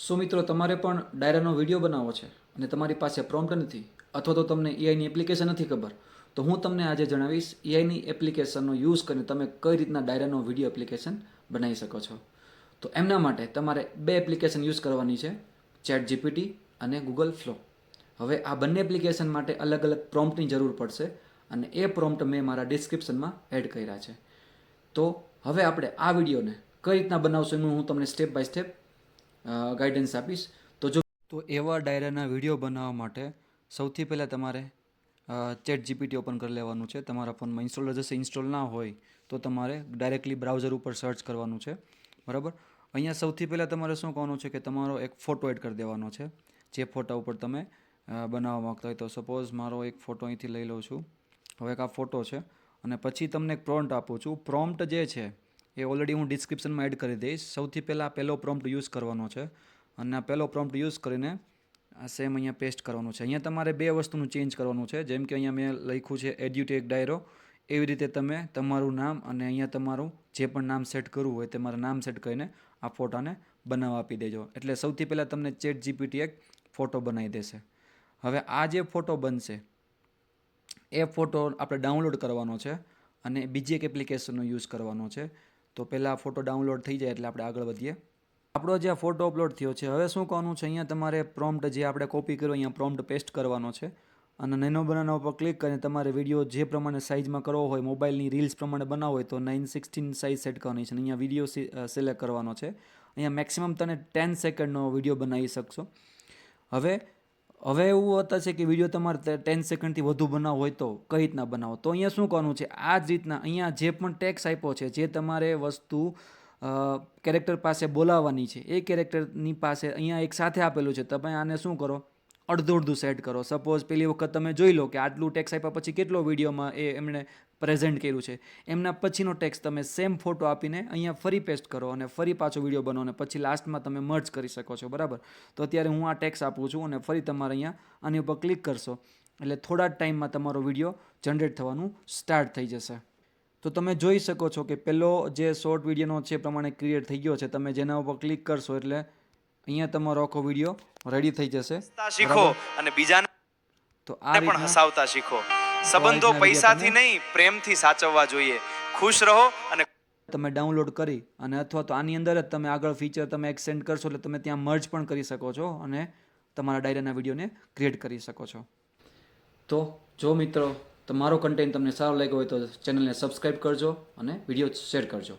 સો મિત્રો, તમારે પણ ડાયરાનો વિડીયો બનાવવો છે અને તમારી પાસે પ્રોમ્પ્ટ નથી અથવા તો તમને એઆઈની એપ્લિકેશન નથી ખબર, તો હું તમને આજે જણાવીશ એઆઈની એપ્લિકેશનનો યુઝ કરીને તમે કઈ રીતના ડાયરાનો વિડીયો એપ્લિકેશન બનાવી શકો છો. તો એમના માટે તમારે બે એપ્લિકેશન યુઝ કરવાની છે, ચેટ જીપીટી અને ગૂગલ ફ્લો. હવે આ બંને એપ્લિકેશન માટે અલગ અલગ પ્રોમ્પ્ટની જરૂર પડશે અને એ પ્રોમ્પ્ટ મેં મારા ડિસ્ક્રિપ્શનમાં એડ કર્યા છે. તો હવે આપણે આ વિડીયોને કઈ રીતના બનાવશું એનું હું તમને સ્ટેપ બાય સ્ટેપ ગાઈડન્સ આપીશ. તો એવા ડાયરાના વિડીયો બનાવવા માટે સૌથી પહેલાં તમારે ચેટ જીપીટી ઓપન કરી લેવાનું છે. તમારા ફોનમાં ઇન્સ્ટોલ જશે, ઇન્સ્ટોલ ના હોય તો તમારે ડાયરેક્ટલી બ્રાઉઝર ઉપર સર્ચ કરવાનું છે, બરાબર. અહીંયા સૌથી પહેલાં તમારે શું કરવાનું છે કે તમારો એક ફોટો એડ કરી દેવાનો છે, જે ફોટા ઉપર તમે બનાવવા માગતા હોય. તો સપોઝ મારો એક ફોટો અહીંથી લઈ લઉં છું. હવે એક આ ફોટો છે અને પછી તમને એક પ્રોમ્પ્ટ આપું છું. પ્રોમ્પ્ટ જે છે એ ઓલરેડી હું ડિસ્ક્રિપ્શનમાં એડ કરી દઈશ. સૌથી પહેલાં પહેલો પ્રોમ્પ્ટ યુઝ કરવાનો છે અને આ પહેલો પ્રોમ્પ્ટ યુઝ કરીને આ સેમ અહીંયા પેસ્ટ કરવાનું છે. અહીંયા તમારે બે વસ્તુનું ચેન્જ કરવાનું છે. જેમ કે અહીંયા મેં લખ્યું છે એડ્યુટેક ડાયરો, એવી રીતે તમે તમારું નામ અને અહીંયા તમારું જે પણ નામ સેટ કરવું હોય તમારે નામ સેટ કરીને આ ફોટાને બનાવવા આપી દેજો. એટલે સૌથી પહેલાં તમને ચેટ જીપીટી એક ફોટો બનાવી દેશે. હવે આ જે ફોટો બનશે એ ફોટો આપણે ડાઉનલોડ કરવાનો છે અને બીજી એક એપ્લિકેશનનો યુઝ કરવાનો છે. તો પહેલાં ફોટો ડાઉનલોડ થઈ જાય એટલે આપણે આગળ વધીએ. આપણો જે ફોટો અપલોડ થયો છે, હવે શું કરવાનું છે, અહીંયા તમારે પ્રોમ્પ્ટ જે આપણે કોપી કર્યો અહીંયા પ્રોમ્પ્ટ પેસ્ટ કરવાનો છે અને નેનો બનાના ઉપર ક્લિક કરીને તમારે વિડીયો જે પ્રમાણે સાઇઝમાં કરવો હોય, મોબાઈલની રીલ્સ પ્રમાણે બનાવવો હોય તો 9:16 સાઇઝ સેટ કરવાની છે. અહીંયા વિડીયો સિલેક્ટ કરવાનો છે. અહીંયા મેક્સિમમ તમે 10 સેકન્ડનો વિડીયો બનાવી શકશો. હવે એવું હોતા છે કે વિડીયો તમારે 10 સેકન્ડથી વધુ બનાવવો હોય તો કઈ રીતના બનાવો, તો અહીંયા શું કરવાનું છે, આ જ રીતના અહીંયા જે પણ ટેક્સ આપ્યો છે, જે તમારે વસ્તુ કેરેક્ટર પાસે બોલાવવાની છે એ કેરેક્ટરની પાસે અહીંયા એક સાથે આપેલું છે. તમે આને શું કરો, અડધું અડધું સેટ કરો. સપોઝ પહેલી વખત તમે જોઈ લો કે આટલું ટેક્સ આપ્યા પછી કેટલો વિડીયોમાં એ એમણે પ્રેઝન્ટ કર્યું છે, એમના પછીનો ટેક્સ તમે સેમ ફોટો આપીને અહીંયા ફરી પેસ્ટ કરો અને ફરી પાછો વિડીયો બનાવો અને પછી લાસ્ટમાં તમે મર્જ કરી શકો છો, બરાબર. તો અત્યારે હું આ ટેક્સ આપું છું અને ફરી તમારે અહીંયા આની ઉપર ક્લિક કરશો એટલે થોડા જ ટાઈમમાં તમારો વિડીયો જનરેટ થવાનું સ્ટાર્ટ થઈ જશે. તો તમે જોઈ શકો છો કે પેલો જે શોર્ટ વિડીયોનો છે પ્રમાણે ક્રિએટ થઈ ગયો છે. તમે જેના ઉપર ક્લિક કરશો એટલે અહીંયા તમારો આખો વિડીયો રેડી થઈ જશે. શીખો અને બીજાને તો આ પણ હસાવતા શીખો. સંબંધો પૈસાથી નહીં પ્રેમથી સાચવવા જોઈએ. ખુશ રહો અને તમે ડાઉનલોડ કરી અને અથવા તો આની અંદર જ તમે આગળ ફીચર તમે એક્સટેન્ડ કરશો એટલે તમે ત્યાં મર્જ પણ કરી શકો છો અને તમારા ડાયરાના વિડીયોને ક્રિએટ કરી શકો છો. તો જો મિત્રો તમારો કન્ટેન્ટ તમને સારો લાગ્યો હોય તો ચેનલને સબસ્ક્રાઈબ કરજો અને વિડીયો શેર કરજો.